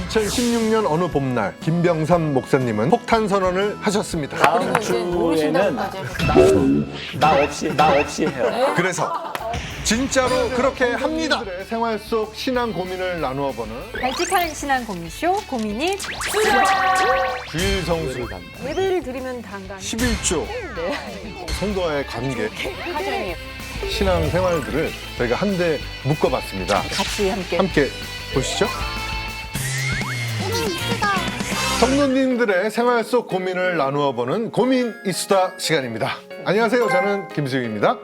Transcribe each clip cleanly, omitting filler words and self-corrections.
2016년 어느 봄날 김병삼 목사님은 폭탄 선언을 하셨습니다. 다음 주에는 나 없이 해요. 그래서 진짜로 그렇게 합니다. 생활 속 신앙 고민을 나누어 보는 발칙한 신앙 고민쇼 고민이 주일 성수 예배를 드리면 당당 11조 성도와의 관계 하정이 신앙 생활들을 저희가 한데 묶어봤습니다. 같이 함께 보시죠. 성도님들의 생활 속 고민을 나누어 보는 고민 이수다 시간입니다. 안녕하세요. 저는 김수영입니다.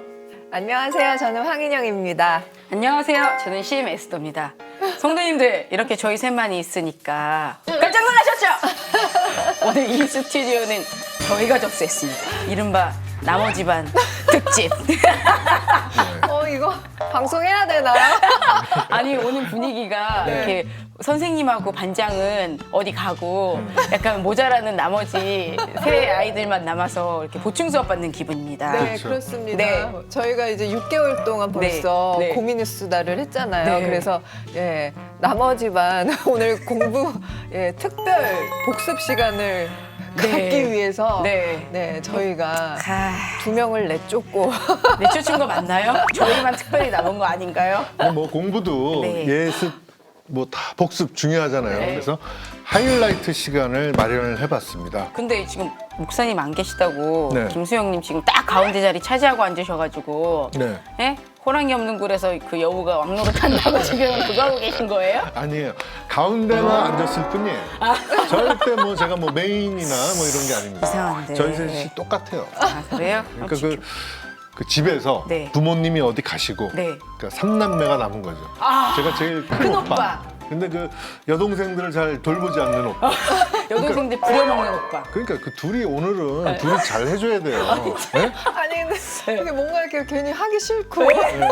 안녕하세요. 저는 황인영입니다. 안녕하세요. 저는 CM 에스더입니다. 성도님들 이렇게 저희 셋만이 있으니까 깜짝 놀라셨죠? 오늘 이 스튜디오는 저희가 접수했습니다. 이른바 나머지 반 특집. 이거 방송해야 되나요? 아니 오늘 분위기가 이렇게 선생님하고 반장은 어디 가고 약간 모자라는 나머지 세 아이들만 남아서 이렇게 보충 수업 받는 기분입니다. 네, 그렇죠. 그렇습니다. 네. 저희가 이제 6개월 동안 벌써 네. 고민의 수다를 했잖아요. 네. 그래서 나머지 반 오늘 공부 특별 복습 시간을 갖기 위해서 저희가 두 명을 내쫓고 내쫓은 거 맞나요? 저희만 특별히 남은 거 아닌가요? 뭐 공부도 네. 예습 뭐 다 복습 중요하잖아요. 네. 그래서 하이라이트 시간을 마련을 해봤습니다. 근데 지금 목사님 안 계시다고 네. 김수영님 지금 딱 가운데 자리 차지하고 앉으셔가지고 네. 예? 호랑이 없는 굴에서 그 여우가 왕노릇 한다고 지금 그거 하고 계신 거예요? 아니에요. 가운데만 앉았을 뿐이에요. 절대 뭐 제가 뭐 메인이나 뭐 이런 게 아닙니다. 이상한데. 저희 셋이 똑같아요. 아 그래요? 그러니까 그 집에서 네. 부모님이 어디 가시고 네. 그러니까 삼남매가 남은 거죠. 제가 제일 큰 오빠. 근데 그 여동생들을 잘 돌보지 않는 오빠. 여동생들 부려먹는 오빠. 그러니까 그 둘이 오늘은 둘이 잘 해줘야 돼요. 네? 아니 근데 이게 뭔가 이렇게 괜히 하기 싫고 네.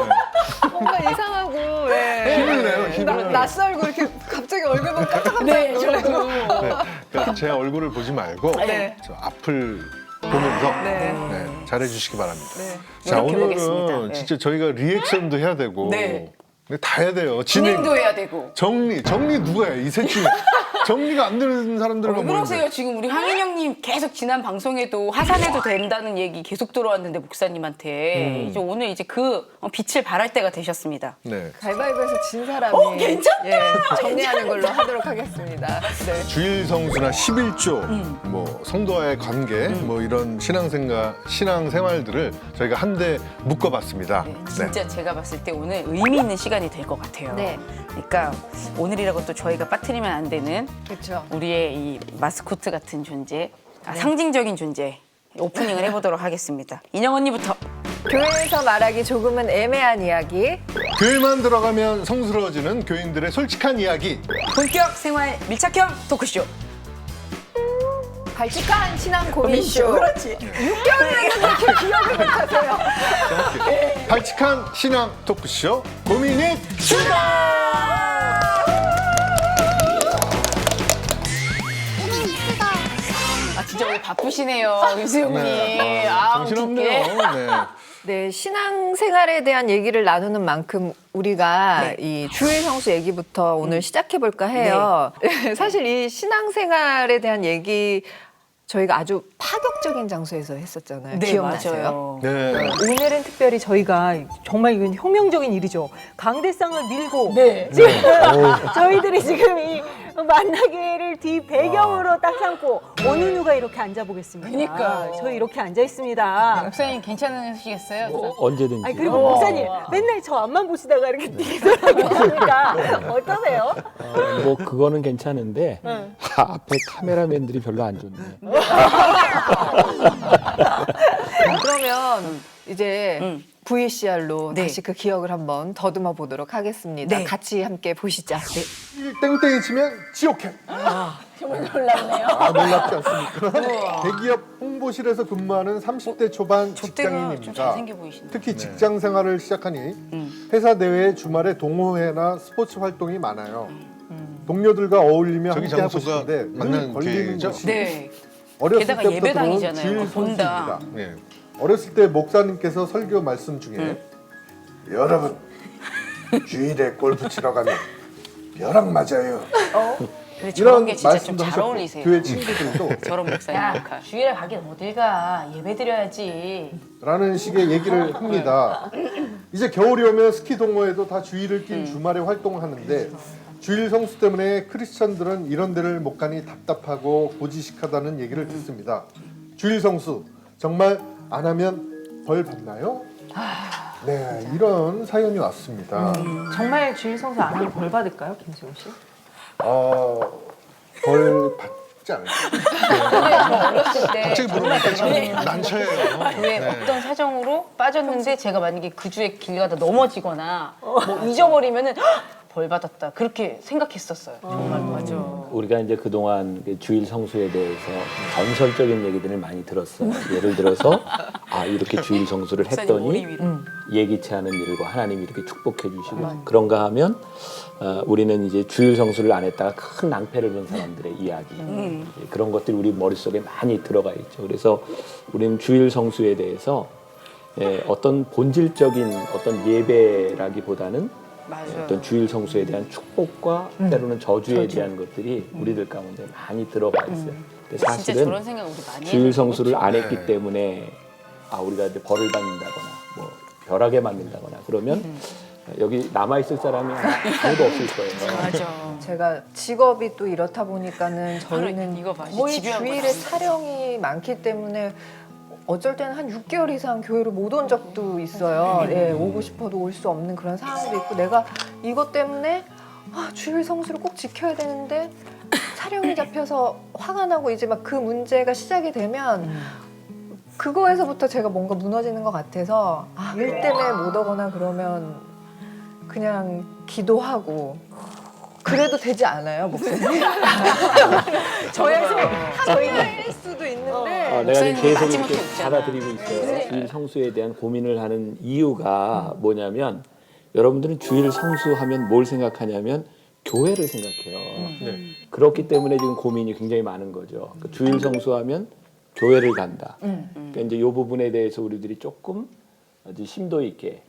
뭔가 이상하고 힘을 내요, 힘을. 낯설고 이렇게 갑자기 얼굴 보면 깜짝깜짝 네, 놀라고 네. 그러니까 제 얼굴을 보지 말고 네. 저 앞을 보면서 네. 네, 잘해주시기 바랍니다. 네. 자, 노력해보겠습니다. 오늘은 네. 진짜 저희가 리액션도 해야 되고 네. 근데 다 해야 돼요. 진행도 해야 되고. 정리 누가 해? 이 셋 중에 정리가 안 되는 사람들만 왜 그러세요? 모이는데. 지금 우리 황인영님 계속 지난 방송에도 화산해도 된다는 얘기 계속 들어왔는데 목사님한테 이제 오늘 이제 그 빛을 발할 때가 되셨습니다. 네. 가위바위보에서 진 사람이 괜찮다. 정리하는 걸로 하도록 하겠습니다. 네. 주일 성수나 11조 뭐 성도와의 관계 뭐 이런 신앙생활들을 저희가 한데 묶어봤습니다. 네, 진짜 제가 봤을 때 오늘 의미 있는 시간이 될 것 같아요. 네. 그러니까 오늘이라고 또 저희가 빠뜨리면 안 되는 그렇죠. 우리의 이 마스코트 같은 존재, 상징적인 존재 오프닝을 해보도록 하겠습니다. 인영 언니부터. 교회에서 말하기 조금은 애매한 이야기. 교회만 들어가면 성스러워지는 교인들의 솔직한 이야기. 본격 생활 밀착형 토크쇼. 발칙한 신앙 고민쇼. 그렇지. 6개월 했는데 이렇게 기억을 못하세요. 발칙한 신앙 토크쇼 고민이 아 진짜 오늘 바쁘시네요, 유수영님. 네. 아우 정신없네요. 어떡해. 네. 네, 신앙생활에 대한 얘기를 나누는 만큼 우리가 이 주일 성수 얘기부터 오늘 시작해 볼까 해요. 사실 이 신앙생활에 대한 얘기 저희가 아주 파격적인 장소에서 했었잖아요. 네, 기억나세요? 맞아요. 네. 오늘은 특별히 저희가 정말 이건 혁명적인 일이죠. 강대상을 밀고 네. 저희들이 지금 이 만나기를 뒤 배경으로 딱 삼고 어느 누가 이렇게 앉아보겠습니다. 그러니까요. 저희 이렇게 앉아 있습니다. 목사님 괜찮으시겠어요? 언제든지. 아니 그리고 목사님 맨날 저 앞만 보시다가 이렇게 뒤돌아보시니까 어떠세요? 뭐 그거는 괜찮은데 앞에 카메라맨들이 별로 안 좋네. 그러면 이제 VCR로 네. 다시 그 기억을 한번 더듬어 보도록 하겠습니다. 네. 같이 함께 보시죠. 땡땡이 치면 지옥행. 정말 놀랐네요. 아, 놀랍지 않습니까? 대기업 홍보실에서 근무하는 30대 초반 저 때가 좀 직장인입니다. 잘생겨 보이시네. 특히 직장 생활을 시작하니 회사 내외 주말에 동호회나 스포츠 활동이 많아요. 동료들가 어울리며 함께 하고 싶은데 늘 걸리는 것이 네. 어렸을 게다가 때부터 들어온 예배당이잖아요. 주일 본당. 선수입니다. 네. 어렸을 때 목사님께서 설교 말씀 중에 여러분 주일에 골프 치러 가면 벼락 맞아요. 근데 저런 이런 게 진짜 좀 말씀도 잘 하셨고 어울리세요. 교회 친구들도 저런 목사님 역할. 주일에 가긴 어딜 가. 예배 드려야지. 라는 식의 얘기를 합니다. 이제 겨울이 오면 스키 동호회도 다 주일을 낀 주말에 활동을 하는데 주일 성수 때문에 크리스천들은 이런 데를 못 가니 답답하고 고지식하다는 얘기를 듣습니다. 주일 성수 정말 안 하면 벌 받나요? 네, 이런 사연이 왔습니다. 정말 주일 성수 안 하면 벌 받을까요, 김수영 씨? 벌 받지 않을까요? 근데 저 어렸을 때 갑자기 물어보니까 참 난처해요. 교회 어떤 사정으로 빠졌는데 제가 만약에 그 주에 길 가다 넘어지거나 뭐 잊어버리면은 헉! 벌 받았다 그렇게 생각했었어요. 정말 맞아. 우리가 이제 그동안 그 주일 성수에 대해서 전설적인 얘기들을 많이 들었어요. 예를 들어서 이렇게 주일 성수를 했더니 예기치 않은 일과 하나님이 이렇게 축복해 주시고 그런가 하면 우리는 이제 주일 성수를 안 했다가 큰 낭패를 본 사람들의 이야기 그런 것들이 우리 머릿속에 많이 들어가 있죠. 그래서 우리는 주일 성수에 대해서 어떤 본질적인 어떤 예배라기보다는 어떤 주일 성수에 대한 축복과 때로는 저주에 대한 것들이 우리들 가운데 많이 들어가 있어요. 근데 진짜 사실은 저런 생각 우리 많이 주일 했는데. 성수를 안 했기 때문에 우리가 이제 벌을 받는다거나 뭐 벼락에 맞는다거나 그러면 여기 남아 있을 사람이 아무도 없을 거예요. 맞아. 제가 직업이 또 이렇다 보니까는 바로 저희는 이거 봐. 거의 집요한 주일에 거다. 촬영이 많기 때문에 어쩔 때는 한 6개월 이상 교회를 못 온 적도 있어요. 예, 오고 싶어도 올 수 없는 그런 상황도 있고 내가 이것 때문에 주일 성수를 꼭 지켜야 되는데 촬영이 잡혀서 화가 나고 이제 막 그 문제가 시작이 되면 그거에서부터 제가 뭔가 무너지는 것 같아서 일 때문에 못 오거나 그러면 그냥 기도하고 그래도 되지 않아요, 목사님? 저희에서 할 수도 있는데 내가 지금 계속 마지막에 이렇게 웃잖아. 받아들이고 있어요. 주일 성수에 대한 고민을 하는 이유가 뭐냐면 여러분들은 주일 성수하면 뭘 생각하냐면 교회를 생각해요. 그렇기 때문에 지금 고민이 굉장히 많은 거죠. 그 주일 성수하면 교회를 간다. 그러니까 이제 이 부분에 대해서 우리들이 조금 아주 심도 있게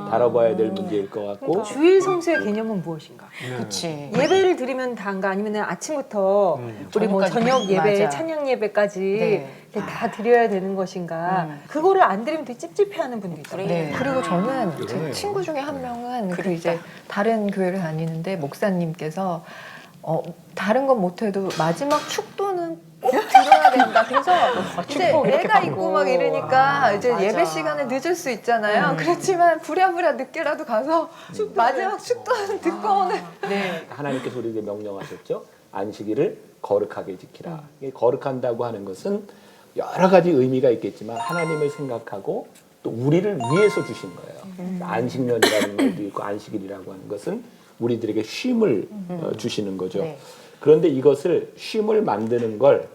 다뤄봐야 될 문제일 것 같고 주일 성수의 개념은 무엇인가? 그렇지. 예배를 드리면 다인가 아니면 아침부터 우리 뭐 저녁까지. 저녁 예배, 맞아. 찬양 예배까지 네. 이렇게 다 드려야 되는 것인가? 그거를 안 드리면 되게 찝찝해하는 분들이 있어요. 네. 그리고 저는 제 친구 중에 한 명은 그 이제 다른 교회를 다니는데 목사님께서 다른 건 못해도 마지막 축도는 꼭 들어야 된다. 그래서 이제 축복 이렇게 애가 받고. 있고 막 이러니까 이제 맞아. 예배 시간에 늦을 수 있잖아요. 그렇지만 부랴부랴 늦게라도 가서 마지막 축도는 듣고 오는. 네. 하나님께서 우리에게 명령하셨죠. 안식일을 거룩하게 지키라. 이게 거룩한다고 하는 것은 여러 가지 의미가 있겠지만 하나님을 생각하고 또 우리를 위해서 주신 거예요. 안식년이라는 것도 있고 안식일이라고 하는 것은 우리들에게 쉼을 주시는 거죠. 네. 그런데 이것을 쉼을 만드는 걸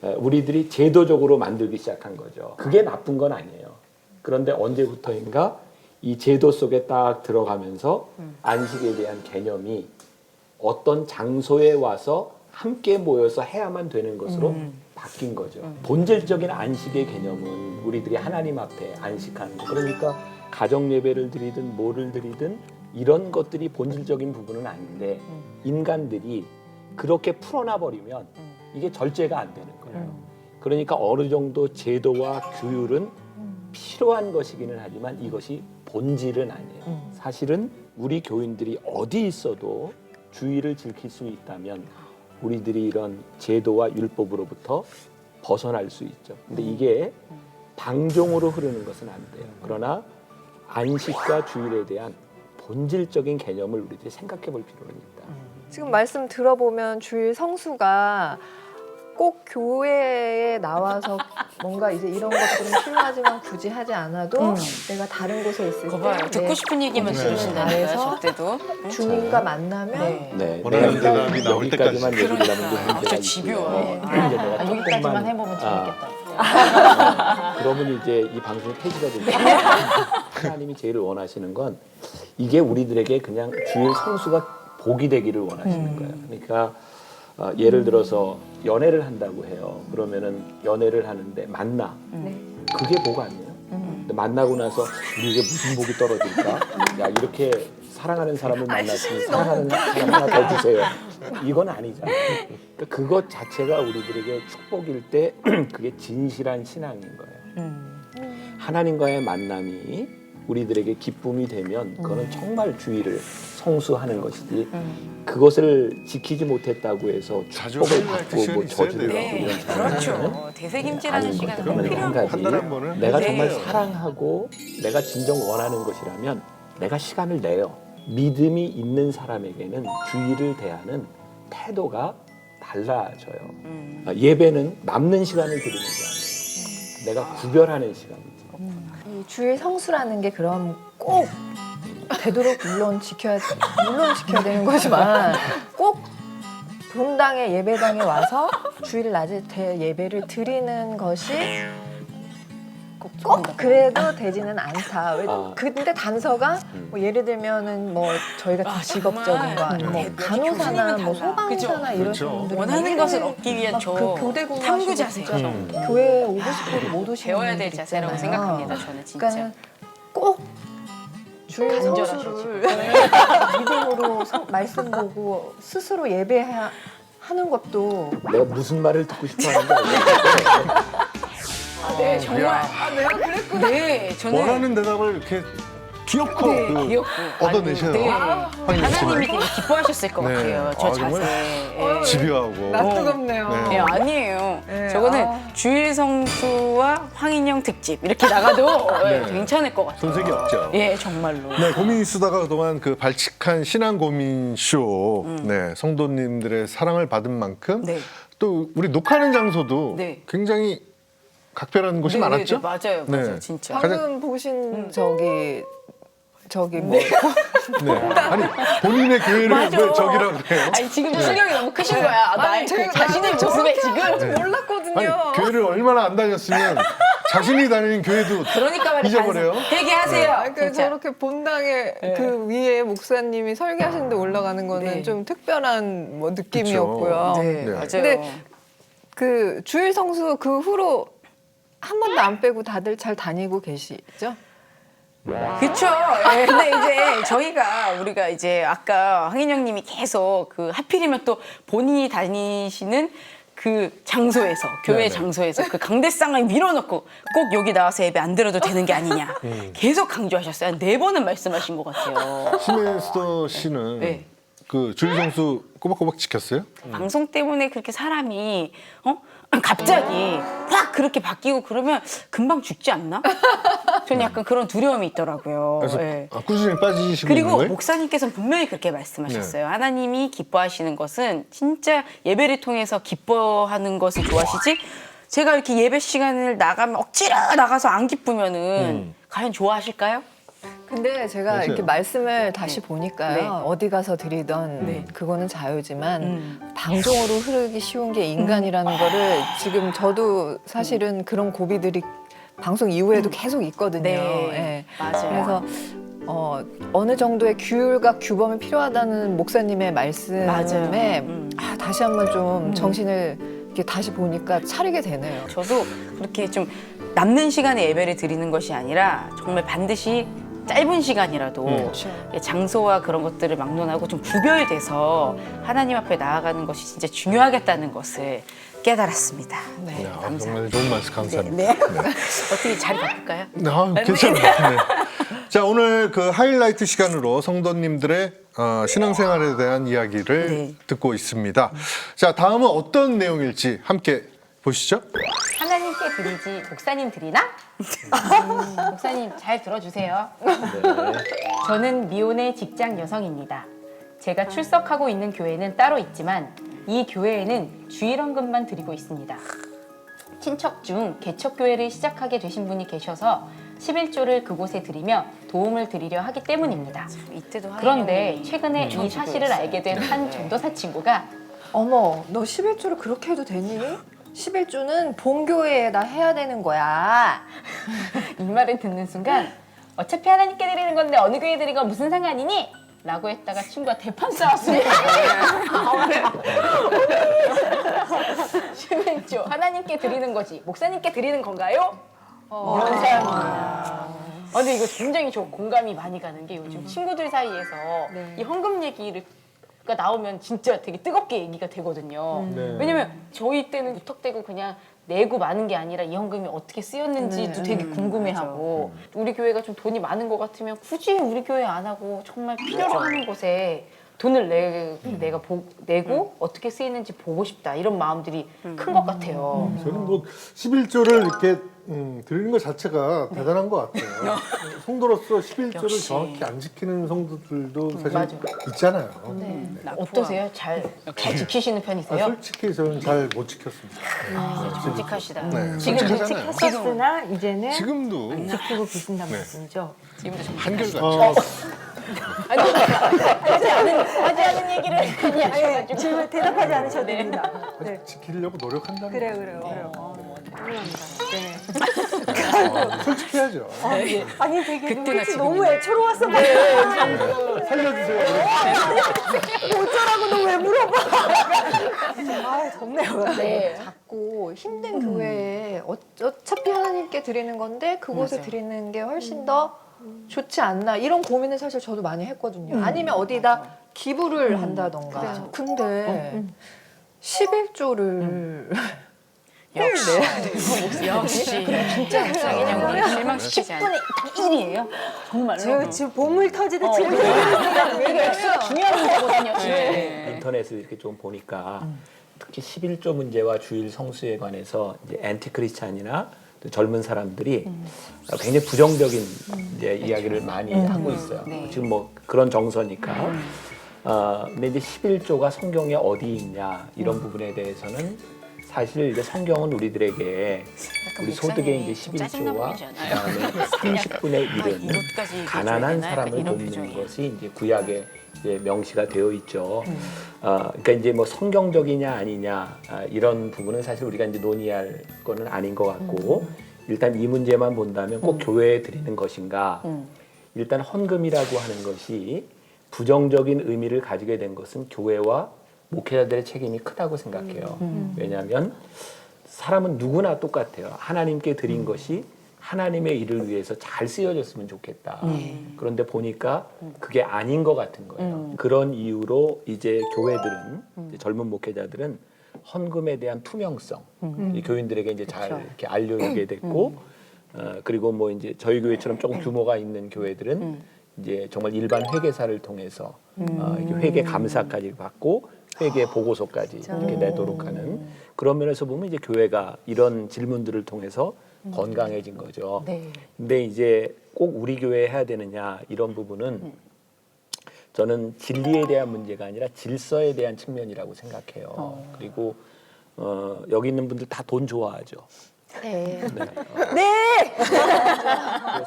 우리들이 제도적으로 만들기 시작한 거죠. 그게 나쁜 건 아니에요. 그런데 언제부터인가 이 제도 속에 딱 들어가면서 안식에 대한 개념이 어떤 장소에 와서 함께 모여서 해야만 되는 것으로 바뀐 거죠. 본질적인 안식의 개념은 우리들이 하나님 앞에 안식하는 거. 그러니까 가정 예배를 드리든 뭐를 드리든 이런 것들이 본질적인 부분은 아닌데 인간들이 그렇게 풀어놔 버리면 이게 절제가 안 되는 거예요. 그러니까 어느 정도 제도와 규율은 필요한 것이기는 하지만 이것이 본질은 아니에요. 사실은 우리 교인들이 어디 있어도 주의를 지킬 수 있다면 우리들이 이런 제도와 율법으로부터 벗어날 수 있죠. 근데 이게 방종으로 흐르는 것은 안 돼요. 그러나 안식과 주일에 대한 본질적인 개념을 우리들이 생각해 볼 필요는 있다. 지금 말씀 들어보면 주일 성수가 꼭 교회에 나와서 뭔가 이제 이런 것들은 필요하지만 굳이 하지 않아도 내가 다른 곳에 있을 거 봐요. 때 듣고 싶은 얘기만 들으신다니까요. 안에서 저 때도. 주님과 만나면 네. 네, 원하는 내가 대답이 나올 여기까지만 때까지. 얘기를 하면 그러니까요. 문제가 저 집요해. 있고요. 이제 내가 여기까지만 조금만, 해보면 재밌겠다. 그러면 이제 이 방송이 폐지가 됩니다. 하나님이 제일 원하시는 건 이게 우리들에게 그냥 주일 성수가 복이 되기를 원하시는 거예요. 그러니까 예를 들어서 연애를 한다고 해요. 그러면은 연애를 하는데 만나. 그게 복 아니에요? 근데 만나고 나서 우리에게 무슨 복이 떨어질까? 야, 이렇게 사랑하는 사람을 만났으니 사랑하는 사람 하나 더 주세요. 이건 아니잖아요. 그러니까 그것 자체가 우리들에게 축복일 때 그게 진실한 신앙인 거예요. 하나님과의 만남이 우리들에게 기쁨이 되면 그거는 정말 주의를 성수하는 것이지 그것을 지키지 못했다고 해서 자주 축복을 하이라이트 받고 뭐 시간이 있어야 저주를 돼요. 받고 네, 이런 그렇죠. 대세김질하는 아닌 시간은 거죠. 꼭 그러면 한 필요한 가지 한 달에 한 번은 내가 네. 정말 사랑하고 내가 진정 원하는 것이라면 내가 시간을 내요. 믿음이 있는 사람에게는 주의를 대하는 태도가 달라져요. 예배는 남는 시간을 드리는 게 아니에요. 내가 구별하는 시간이죠. 이 주일 성수라는 게 그럼 꼭 되도록 물론 지켜야 되는 거지만 꼭 본당에 예배당에 와서 주일 낮에 예배를 드리는 것이 꼭 그래도 되지는 않다. 근데 단서가 뭐 예를 들면은 뭐 저희 같은 직업적인 거 아니면 뭐 간호사나 뭐 소방사나 이런 그렇죠. 분들은 원하는 것을 얻기 위한 막 저 그 교대 탐구 공부하시고 자세. 진짜 교회에 오고 싶어도 못 오시는 배워야 분들 될 자세라고 있잖아요. 생각합니다. 저는 진짜. 그러니까 꼭 주일 간절하셔, 성수를 믿음으로 말씀 보고 스스로 예배하는 것도 내가 무슨 말을 듣고 싶어 하는지 알겠어요. 네, 정말. 야. 내가 그랬구나. 네, 저는 원하는 대답을 이렇게 귀엽고 그 귀엽고 얻어내셔요. 네. 황인영 씨는. 하나님이 되게 기뻐하셨을 것 네. 같아요. 저 아, 정말 자세. 예. 집요하고. 뜨겁네요. 네. 네, 아니에요. 저거는 주일 성수와 황인영 특집 이렇게 나가도 네. 괜찮을 것 같아요. 손색이 없죠. 예, 정말로. 네, 고민이 쓰다가 그동안 그 발칙한 신앙 고민 쇼, 네, 성도님들의 사랑을 받은 만큼 네. 또 우리 녹화하는 장소도 네. 굉장히 각별한 곳이 네, 많았죠. 네, 맞아요, 맞아요, 네. 진짜. 방금 보신 저기 뭐 네. 아니 본인의 교회를 맞아. 왜 저기라고 그래요? 아니 지금 충격이 너무 크신 거야. 나의 그 자신의 모습에 지금. 몰랐거든요. 아니 교회를 얼마나 안 다녔으면 자신이 다니는 교회도 그러니까 말이야. 잊어버려요. 회개하세요. 그 진짜. 저렇게 본당에 그 위에 목사님이 설교하시는데 올라가는 거는 네. 좀 특별한 뭐 느낌이었고요. 네, 네. 맞아요. 근데 그 주일 성수 그 후로 한 번도 안 빼고 다들 잘 다니고 계시죠? 그렇죠. 예, 근데 이제 우리가 이제 아까 황인영님이 계속 그 하필이면 또 본인이 다니시는 그 장소에서 교회 네네. 장소에서 그 강대상을 밀어넣고 꼭 여기 나와서 예배 안 들어도 되는 게 아니냐 계속 강조하셨어요. 한 4번은 말씀하신 것 같아요. 심혜스터 씨는 네. 그 주일 성수 꼬박꼬박 지켰어요? 방송 때문에 그렇게 사람이 갑자기 확 그렇게 바뀌고 그러면 금방 죽지 않나? 저는 약간 그런 두려움이 있더라고요. 그래서 예. 꾸준히 빠지시고 있는 그리고 거예요? 목사님께서는 분명히 그렇게 말씀하셨어요. 네. 하나님이 기뻐하시는 것은 진짜 예배를 통해서 기뻐하는 것을 좋아하시지 제가 이렇게 예배 시간을 나가면 억지로 나가서 안 기쁘면은 과연 좋아하실까요? 근데 제가 맞아요. 이렇게 말씀을 다시 네. 보니까요. 네. 어디 가서 드리던 네. 그거는 자유지만 방송으로 흐르기 쉬운 게 인간이라는 거를 지금 저도 사실은 그런 고비들이 방송 이후에도 계속 있거든요. 네. 예. 맞아요. 그래서 어느 정도의 규율과 규범이 필요하다는 목사님의 말씀에 맞아요. 다시 한번 좀 정신을 이렇게 다시 보니까 차리게 되네요. 저도 그렇게 좀 남는 시간에 예배를 드리는 것이 아니라 정말 반드시 짧은 시간이라도 장소와 그런 것들을 막론하고 좀 구별돼서 하나님 앞에 나아가는 것이 진짜 중요하겠다는 것을 깨달았습니다. 네, 야, 감사합니다. 정말 좋은 말씀 감사합니다. 네. 어떻게 자리 바꿀까요? 네, 괜찮아요. 네. 자, 오늘 그 하이라이트 시간으로 성도님들의 신앙생활에 대한 이야기를 네. 듣고 있습니다. 자, 다음은 어떤 내용일지 함께 보시죠. 하나님께 드리지 목사님 드리나? 목사님 잘 들어주세요. 저는 미혼의 직장 여성입니다. 제가 출석하고 있는 교회는 따로 있지만 이 교회에는 주일헌금만 드리고 있습니다. 친척 중 개척교회를 시작하게 되신 분이 계셔서 11조를 그곳에 드리며 도움을 드리려 하기 때문입니다. 이때도 그런데 최근에 이 사실을 알게 된 한 전도사 친구가 어머, 너 11조를 그렇게 해도 되니? 11조는 본교회에다 해야 되는 거야. 이 말을 듣는 순간 어차피 하나님께 드리는 건데 어느 교회 드리건 무슨 상관이니? 라고 했다가 친구가 대판 싸웠습니다. 11조 하나님께 드리는 거지 목사님께 드리는 건가요? 이런 사람입니다. 근데 이거 굉장히 저 공감이 많이 가는 게 요즘 친구들 사이에서 이 헌금 얘기를 그러니까 나오면 진짜 되게 뜨겁게 얘기가 되거든요. 네. 왜냐면 저희 때는 무턱대고 그냥 내고 마는 게 아니라 이 헌금이 어떻게 쓰였는지도 되게 궁금해하고 우리 교회가 좀 돈이 많은 것 같으면 굳이 우리 교회 안 하고 정말 필요로 하는 곳에 돈을 내고 어떻게 쓰이는지 보고 싶다 이런 마음들이 큰 것 같아요. 저는 뭐 11조를 이렇게 드리는 것 자체가 대단한 것 같아요. 성도로서 11조를 역시. 정확히 안 지키는 성도들도 사실 맞아. 있잖아요. 어떠세요? 잘 지키시는 편이세요? 솔직히 저는 잘 못 지켰습니다. 정직하시다. 네, 지금 솔직하잖아요. 지켰으나 이제는 지금도 지키고 계신다는 네. 말씀이죠. 지금도 좀 한결같이. 하지 않은 얘기를 아니, 질문 대답하지 않으셔도 됩니다. 네. 지키려고 노력한다는 그래요. 감사합니다. 네. 솔직해야죠. 아니 되게 그때나 눈빛이 지금이나. 너무 애처로웠어 보여요. 살려주세요. 어쩌라고 너 왜 물어봐? 아 덥네요. 네. 작고 힘든 교회에 어차피 하나님께 드리는 건데 그곳에 맞아요. 드리는 게 훨씬 더 좋지 않나 이런 고민을 사실 저도 많이 했거든요. 아니면 어디다 기부를 한다던가. 근데 11조를 역시 진짜 묵상이냐 우리 실망시키지 않아. 1이에요? 정말로? 제가 지금 보물 터지듯 지금 이게 액수가 중요한 거거든요. 네. 인터넷을 이렇게 좀 보니까 특히 11조 문제와 주일 성수에 관해서 이제 엔티크리스찬이나 또 젊은 사람들이 굉장히 부정적인 이제 이야기를 많이 하고 있어요. 네. 지금 뭐 그런 정서니까. 근데 이제 11조가 성경에 어디 있냐 이런 부분에 대해서는 사실 이제 성경은 우리들에게 우리 소득의 이제 짜증나 11조와 보이지 않아요? 그다음에 30분의 1은 이것까지 얘기해줘야 가난한 되나? 약간 사람을 이런 돕는 표정이. 것이 이제 구약에 이제 명시가 되어 있죠. 그러니까 이제 뭐 성경적이냐 아니냐 이런 부분은 사실 우리가 이제 논의할 거는 아닌 것 같고 일단 이 문제만 본다면 꼭 교회에 드리는 것인가? 일단 헌금이라고 하는 것이 부정적인 의미를 가지게 된 것은 교회와 목회자들의 책임이 크다고 생각해요. 왜냐하면 사람은 누구나 똑같아요. 하나님께 드린 것이 하나님의 일을 위해서 잘 쓰여졌으면 좋겠다. 그런데 보니까 그게 아닌 것 같은 거예요. 그런 이유로 이제 교회들은 이제 젊은 목회자들은 헌금에 대한 투명성, 이 교인들에게 이제 잘 이렇게 알려주게 됐고, 그리고 뭐 이제 저희 교회처럼 조금 규모가 있는 교회들은 이제 정말 일반 회계사를 통해서 이렇게 회계 감사까지 받고 회계 보고서까지 이렇게 내도록 하는 그런 면에서 보면 이제 교회가 이런 질문들을 통해서 건강해진 거죠. 근데 이제 꼭 우리 교회에 해야 되느냐 이런 부분은 저는 진리에 대한 문제가 아니라 질서에 대한 측면이라고 생각해요. 그리고 여기 있는 분들 다 돈 좋아하죠. 네.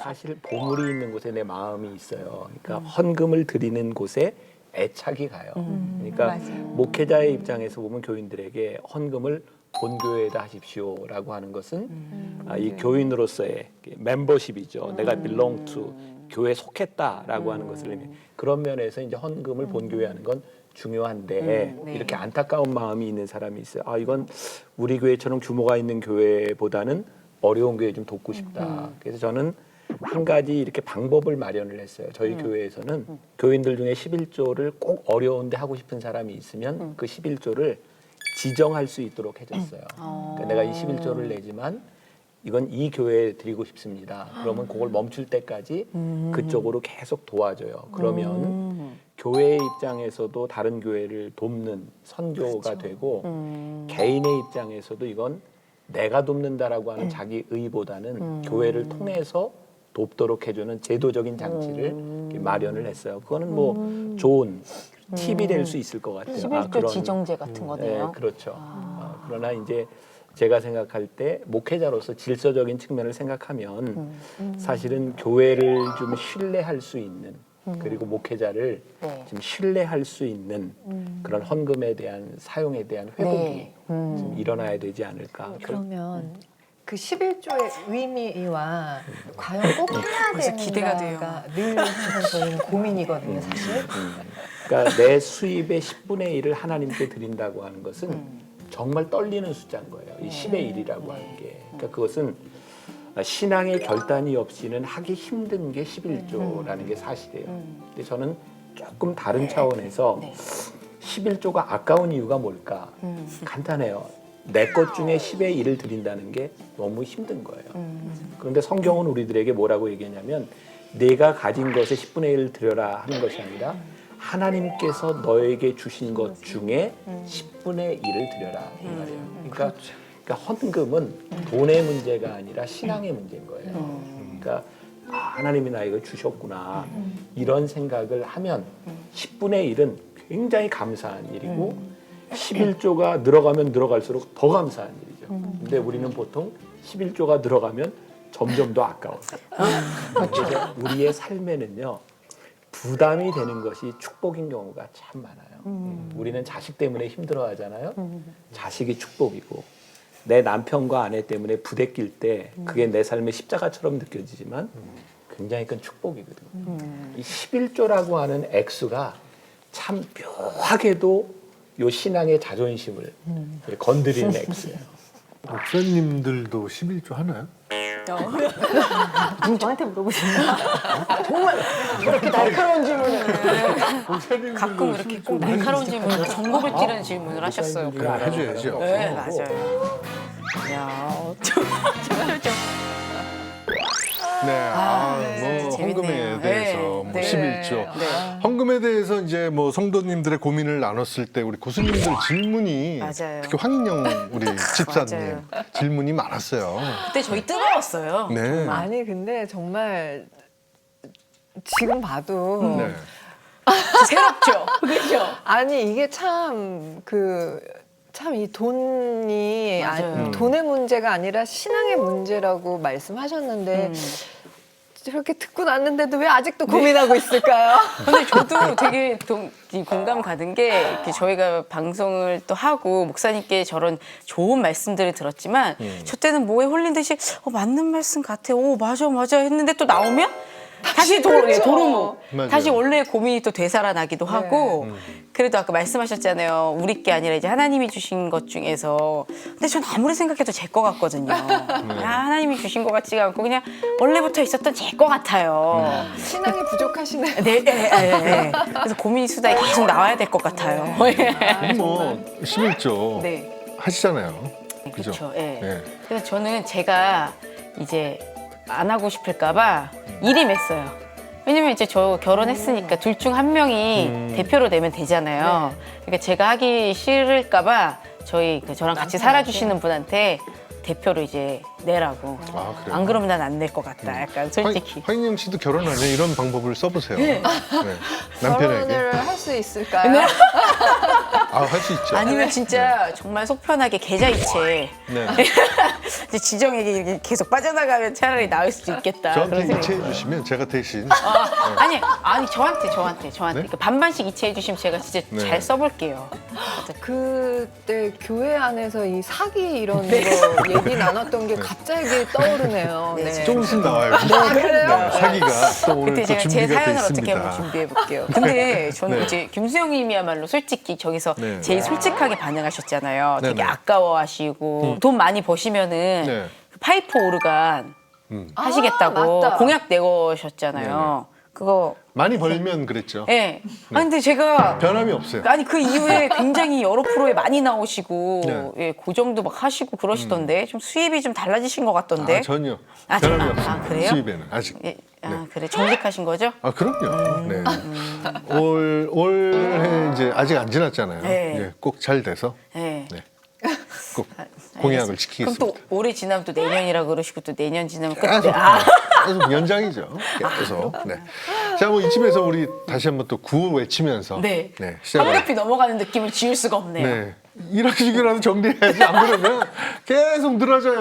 사실 보물이 있는 곳에 내 마음이 있어요. 그러니까 헌금을 드리는 곳에 애착이 가요. 그러니까 목회자의 입장에서 보면 교인들에게 헌금을 본교회에다 하십시오라고 하는 것은 이 교인으로서의 멤버십이죠. 내가 belong to 교회에 속했다라고 하는 것을 의미. 그런 면에서 이제 헌금을 본교회에 하는 건 중요한데 이렇게 안타까운 마음이 있는 사람이 있어요. 아 이건 우리 교회처럼 규모가 있는 교회보다는 어려운 교회 좀 돕고 싶다. 그래서 저는 한 가지 이렇게 방법을 마련을 했어요. 저희 교회에서는 교인들 중에 11조를 꼭 어려운데 하고 싶은 사람이 있으면 그 11조를 지정할 수 있도록 해줬어요. 그러니까 내가 이 11조를 내지만 이건 이 교회에 드리고 싶습니다. 그러면 그걸 멈출 때까지 그쪽으로 계속 도와줘요. 그러면 교회의 입장에서도 다른 교회를 돕는 선교가 되고 개인의 입장에서도 이건 내가 돕는다라고 하는 자기 의보다는 교회를 통해서 돕도록 해주는 제도적인 장치를 이렇게 마련을 했어요. 그거는 뭐 좋은 팁이 될 수 있을 것 같아요. 11조 지정제 같은 거네요. 네, 그렇죠. 그러나 이제 제가 생각할 때 목회자로서 질서적인 측면을 생각하면 사실은 교회를 좀 신뢰할 수 있는 그리고 목회자를 좀 신뢰할 수 있는 그런 헌금에 대한 사용에 대한 회복이 좀 일어나야 되지 않을까. 그러면 그 11조의 의미와 과연 꼭 해야 벌써 기대가 돼요. 되는가가 늘 항상 저희는 고민이거든요, 사실. 그러니까 내 수입의 10분의 1을 하나님께 드린다고 하는 것은 정말 떨리는 숫자인 거예요. 이 10의 1이라고 하는 게. 그러니까 그것은 신앙의 결단이 없이는 하기 힘든 게 11조라는 게 사실이에요. 근데 저는 조금 다른 차원에서 11조가 아까운 이유가 뭘까? 간단해요. 내 것 중에 10의 1을 드린다는 게 너무 힘든 거예요. 그런데 성경은 우리들에게 뭐라고 얘기하냐면 내가 가진 것의 10분의 1을 드려라 하는 것이 아니라 하나님께서 너에게 주신 것 중에 10분의 1을 드려라 이 말이에요. 그러니까 헌금은 돈의 문제가 아니라 신앙의 문제인 거예요. 그러니까 하나님이 나에게 주셨구나 이런 생각을 하면 10분의 1은 굉장히 감사한 일이고 11조가 늘어가면 늘어갈수록 더 감사한 일이죠. 근데 우리는 보통 11조가 늘어가면 점점 더 아까워요. 그래서 우리의 삶에는요 부담이 되는 것이 축복인 경우가 참 많아요. 우리는 자식 때문에 힘들어하잖아요. 자식이 축복이고 내 남편과 아내 때문에 부대낄 때 그게 내 삶의 십자가처럼 느껴지지만 굉장히 큰 축복이거든요. 이 11조라고 하는 액수가 참 묘하게도 요 신앙의 자존심을 건드리는 액수예요. 목사님들도 11조 하나요? 저한테 물어보시면 정말 그렇게 날카로운 질문을. 목사님들도 가끔 이렇게 꼭 날카로운 질문을 전곡을 찌르는 질문을 하셨어요. 그래, 해줘야죠. 네, 맞아요. 야, 좀. 네, 뭐 재밌네요. 헌금에 대해서 뭐 네. 11조. 네. 헌금에 대해서 이제 뭐 성도님들의 고민을 나눴을 때 우리 고수님들 질문이 맞아요. 특히 황인영 우리 집사님 맞아요. 질문이 많았어요. 그때 저희 뜨거웠어요. 네. 아니 근데 정말 지금 봐도 네. 새롭죠. 그렇죠. 아니 이게 참 이 돈이 맞아요. 돈의 문제가 아니라 신앙의 문제라고 말씀하셨는데 저렇게 듣고 났는데도 왜 아직도 고민하고 있을까요? 근데 저도 되게 이 공감 가는 게 이렇게 저희가 방송을 또 하고 목사님께 저런 좋은 말씀들을 들었지만 저 때는 뭐에 홀린 듯이 맞는 말씀 같아. 오 맞아 했는데 또 나오면 다시 도루묵. 맞아요. 다시 원래 고민이 또 되살아나기도 하고 그래도 아까 말씀하셨잖아요. 우리 게 아니라 이제 하나님이 주신 것 중에서 근데 전 아무리 생각해도 제 거 같거든요. 하나님이 주신 것 같지가 않고 그냥 원래부터 있었던 제 거 같아요. 신앙이 부족하시네. 네. 그래서 고민이 수다에 계속 나와야 될 것 같아요. 뭐 11조 네. 하시잖아요. 그죠? 그렇죠. 예. 네. 그래서 저는 제가 이제 안 하고 싶을까봐 일이 맸어요. 왜냐면 이제 저 결혼했으니까 둘 중 한 명이 대표로 내면 되잖아요. 그러니까 제가 하기 싫을까봐 저랑 같이 살아주시는 분한테 대표로 이제 내라고. 아, 그래요? 안 그러면 난 안 낼 것 같다. 약간 솔직히. 황인영 씨도 결혼 안 해 이런 방법을 써보세요. 네. 남편에게. 결혼을 할 수 있을까요? 할 수 있죠. 아니면 진짜 정말 속 편하게 계좌이체. 네. 이제 지정액이 이렇게 계속 빠져나가면 차라리 나을 수도 있겠다. 그런 저한테 생각이 이체해 주시면 제가 대신 아니 저한테 네? 그러니까 반반씩 이체해 주시면 제가 진짜 네. 잘 써볼게요. 그때 교회 안에서 이 사기 이런 거 얘기 나눴던 게 갑자기 떠오르네요. 네. 조금 있으면 나와요. 그래요? 네, 사기가 또 오늘 그때 또 제가 제 준비가 돼 사연을 어떻게 있습니다. 한번 준비해 볼게요. 근데 저는 네. 이제 김수영님이야말로 솔직히 저기서 네. 제일 솔직하게 반응하셨잖아요. 되게 네, 네. 아까워하시고 돈 많이 버시면은 네. 그 파이프 오르간 하시겠다고 맞다. 공약 내거셨잖아요. 그거 많이 벌면 그랬죠. 예. 아니 근데 제가 변함이 없어요. 아니 그 이후에 굉장히 여러 프로에 많이 나오시고 네. 예, 고정도 막 하시고 그러시던데 좀 수입이 좀 달라지신 것 같던데. 전혀 아, 변함이 아, 없습니다. 그래요? 수입에는 아직. 예, 그래 정직하신 거죠? 그럼요. 네. 올해 이제 아직 안 지났잖아요. 네. 이제 꼭 잘 돼서 네. 네. 꼭 공약을 그럼 지키겠습니다. 또 올해 지나면 또 내년이라 그러시고 또 내년 지나면 끝. 계속 계속 연장이죠. 계속. 네. 자, 뭐 이쯤에서 우리 다시 한번 또 구호 외치면서 네. 시작을. 황급히 넘어가는 느낌을 지울 수가 없네요. 네. 이런 식이라도 정리해야지 안 그러면 계속 늘어져요.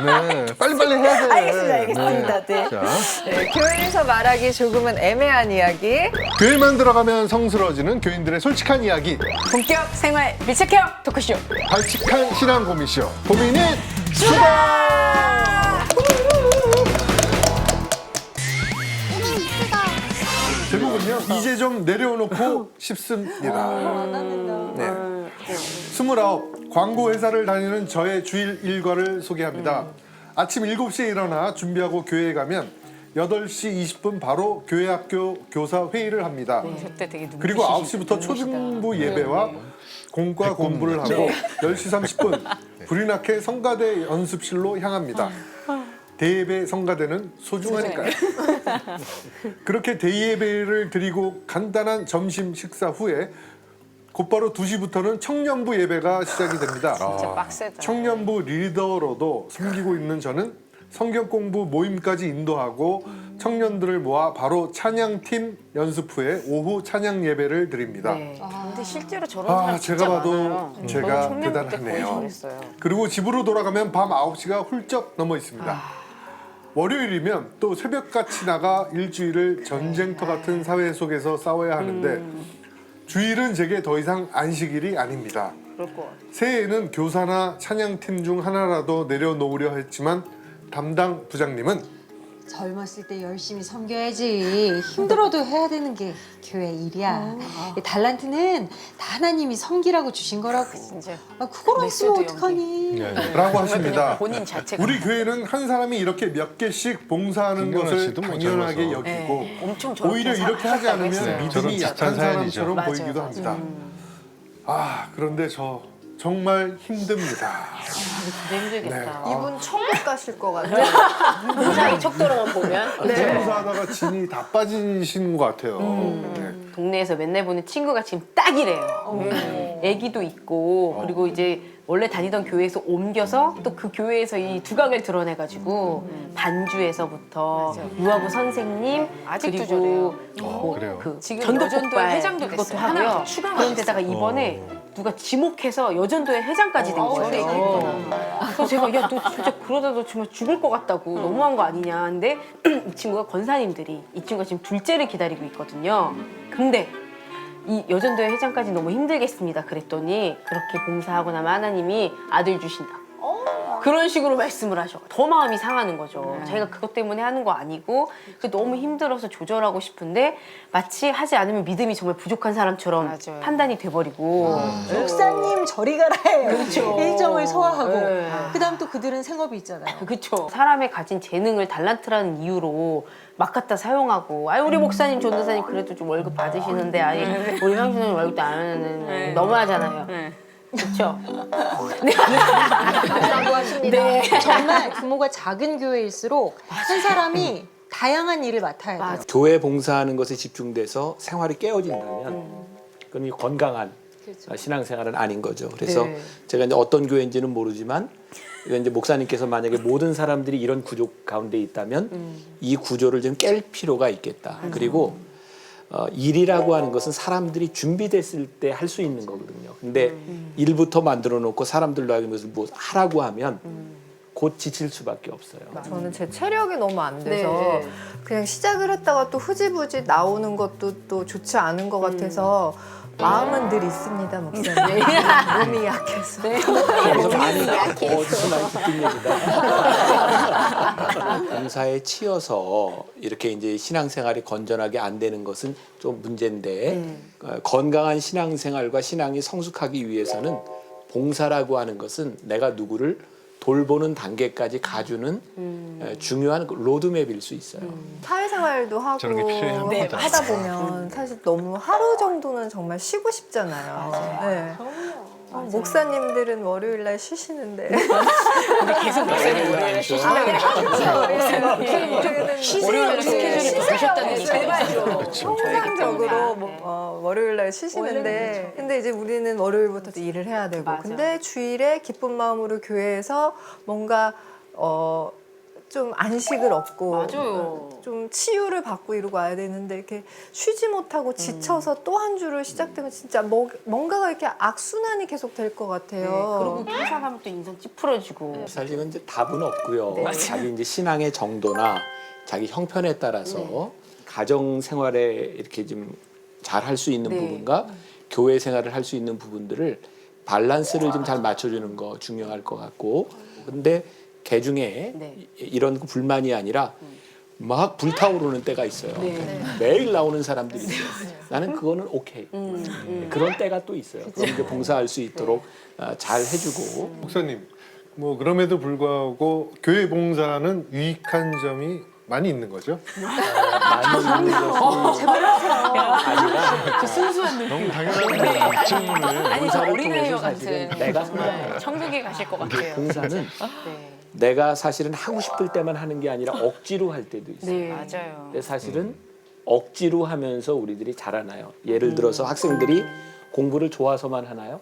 네. 빨리빨리 해야 돼. 알겠습니다. 네. 자, 네, 교회에서 말하기 조금은 애매한 이야기. 교회만 들어가면 성스러워지는 교인들의 솔직한 이야기. 본격 생활 밀착형 토크쇼. 발칙한 신앙 고민쇼. 고민은 수다! 제목은요. 이제 좀 내려놓고 싶습니다. 네. 29 광고 회사를 다니는 저의 주일 일과를 소개합니다. 아침 7시에 일어나 준비하고 교회에 가면 8시 20분 바로 교회 학교 교사 회의를 합니다. 그때 되게 눈빛이 그리고 9시부터 초중부 예배와 공과 공부를 하고 10시 30분 불이 나게 성가대 연습실로 향합니다. 대예배 성가대는 소중하니까요. 그렇게 대예배를 드리고 간단한 점심 식사 후에 곧바로 2시부터는 청년부 예배가 시작이 됩니다. 진짜 빡세다. 청년부 리더로도 섬기고 있는 저는 성경 공부 모임까지 인도하고 청년들을 모아 바로 찬양팀 연습 후에 오후 찬양 예배를 드립니다. 네. 근데 실제로 저런 사람 아, 진짜 제가 봐도 많아요. 제가 저는 청년부 때 거의 대단하네요. 저랬어요. 그리고 집으로 돌아가면 밤 9시가 훌쩍 넘어 있습니다. 월요일이면 또 새벽같이 나가 일주일을 전쟁터 같은 사회 속에서 싸워야 하는데 주일은 제게 더 이상 안식일이 아닙니다. 그럴 것 같아. 새해에는 교사나 찬양팀 중 하나라도 내려놓으려 했지만 담당 부장님은 젊었을 때 열심히 섬겨야지. 힘들어도 해야 되는 게 교회 일이야. 이 달란트는 다 하나님이 섬기라고 주신 거라고. 진짜. 그걸 안 쓰면 메소드 어떡하니. 라고 그냥 하십니다. 본인 자체가 우리 교회는 한 사람이 이렇게 몇 개씩 봉사하는 김경아 것을 씨도 뭐 당연하게 젊어서. 여기고 네, 엄청 저렇게 오히려 이렇게 하지 하셨다고 않으면 했어요. 저런 믿음이 비슷한 약한 사연이죠. 사람처럼 맞아요, 보이기도 맞아요. 합니다. 아, 그런데 저 정말 힘듭니다. 진짜 힘들겠다. 네. 이분 천국 가실 것 같아요. 무사히 척도로만 보면 봉사하다가 진이 다 빠지신 것 같아요. 네. 동네에서 맨날 보는 친구가 지금 딱이래요. 애기도 있고 그리고 이제 원래 다니던 교회에서 옮겨서 또 그 교회에서 이 두각을 드러내가지고 반주에서부터 유아부 선생님 아직도 그리고 그래요? 그 지금 전도 여전도회 폭발 회장도 그것도 됐어요. 하고요. 하나 더 추가가 그런데다가 이번에 누가 지목해서 여전도회 회장까지 된 거예요. 그래서 제가 야 너 진짜 그러다 너 정말 죽을 것 같다고 너무한 거 아니냐. 근데 이 친구가 권사님들이 이 친구가 지금 둘째를 기다리고 있거든요. 근데 이 여전도회 회장까지 너무 힘들겠습니다. 그랬더니 그렇게 봉사하고 나면 하나님이 아들 주신다. 그런 식으로 말씀을 하셔. 더 마음이 상하는 거죠. 자기가 그것 때문에 하는 거 아니고 너무 힘들어서 조절하고 싶은데 마치 하지 않으면 믿음이 정말 부족한 사람처럼 맞아요. 판단이 돼버리고 목사님 저리 가라예요. 그렇죠. 일정을 소화하고 네. 그다음 또 그들은 생업이 있잖아요. 그렇죠. 사람의 가진 재능을 달란트라는 이유로 막 갖다 사용하고 우리 목사님 전도사님 그래도 좀 월급 받으시는데 우리 형수는 월급도 안 하는 너무하잖아요. 그렇죠. 라고 하십니다. 정말 규모가 작은 교회일수록 한 사람이 다양한 일을 맡아야 돼요. 교회 봉사하는 것에 집중돼서 생활이 깨어진다면 그건 이 건강한 신앙생활은 아닌 거죠. 그래서 네. 제가 이제 어떤 교회인지는 모르지만 이건 이제 목사님께서 만약에 모든 사람들이 이런 구조 가운데 있다면 이 구조를 좀 깰 필요가 있겠다. 그리고 일이라고 하는 것은 사람들이 준비됐을 때 할 수 있는 거거든요. 근데 일부터 만들어 놓고 사람들로 하여금 것을 뭐 하라고 하면 곧 지칠 수밖에 없어요. 저는 제 체력이 너무 안 돼서 그냥 시작을 했다가 또 흐지부지 나오는 것도 또 좋지 않은 것 같아서 마음은 늘 있습니다, 목사님. 몸이 약해서. 그래서 많이 어디서 많이 듣는 얘기다. 봉사에 치여서 이렇게 이제 신앙생활이 건전하게 안 되는 것은 좀 문제인데 건강한 신앙생활과 신앙이 성숙하기 위해서는 봉사라고 하는 것은 내가 누구를 돌보는 단계까지 가주는 중요한 로드맵일 수 있어요. 사회생활도 하고 저런 게 필요합니다. 하다 보면 사실 너무 하루 정도는 정말 쉬고 싶잖아요. 네. 목사님들은 월요일 날 쉬시는데 계속 목사님 월요일에 쉬신다고 월요일에 스케줄이 바꾸셨다는 얘기죠. 통상적으로 월요일 날 쉬시는데 근데 이제 우리는 월요일부터 또 일을 해야 되고 맞아. 근데 주일에 기쁜 마음으로 교회에서 뭔가 좀 안식을 얻고 맞아요. 좀 치유를 받고 이러고 와야 되는데 이렇게 쉬지 못하고 지쳐서 또 한 주를 시작되면 진짜 뭔가가 이렇게 악순환이 계속 될 것 같아요. 그리고 회사가면 또 인상 찌푸러지고. 사실 이건 이제 답은 없고요. 자기 이제 신앙의 정도나 자기 형편에 따라서 가정 생활에 이렇게 좀 잘 할 수 있는 부분과 교회 생활을 할 수 있는 부분들을 밸런스를 좀 잘 맞춰주는 거 중요할 것 같고 근데 개 중에 이런 불만이 아니라 막 불타오르는 때가 있어요. 매일 나오는 사람들이 있어요. 나는 그거는 오케이. 그런 때가 또 있어요. 그럼 이제 봉사할 수 있도록 잘 해주고 목사님, 뭐 그럼에도 불구하고 교회 봉사는 유익한 점이 많이 있는 거죠? 많이 있는 것이 아니라 그 순수한 느낌. 너무 당연한 질문을. 아니, 저 봉사를 어린아이와 통해서 사실은 같은. 내가 네, 천국에 가실 것 같아요. 봉사는 네. 내가 사실은 하고 싶을 때만 하는 게 아니라 억지로 할 때도 있어요. 네. 맞아요. 근데 사실은 억지로 하면서 우리들이 자라나요. 예를 들어서 학생들이 공부를 좋아서만 하나요?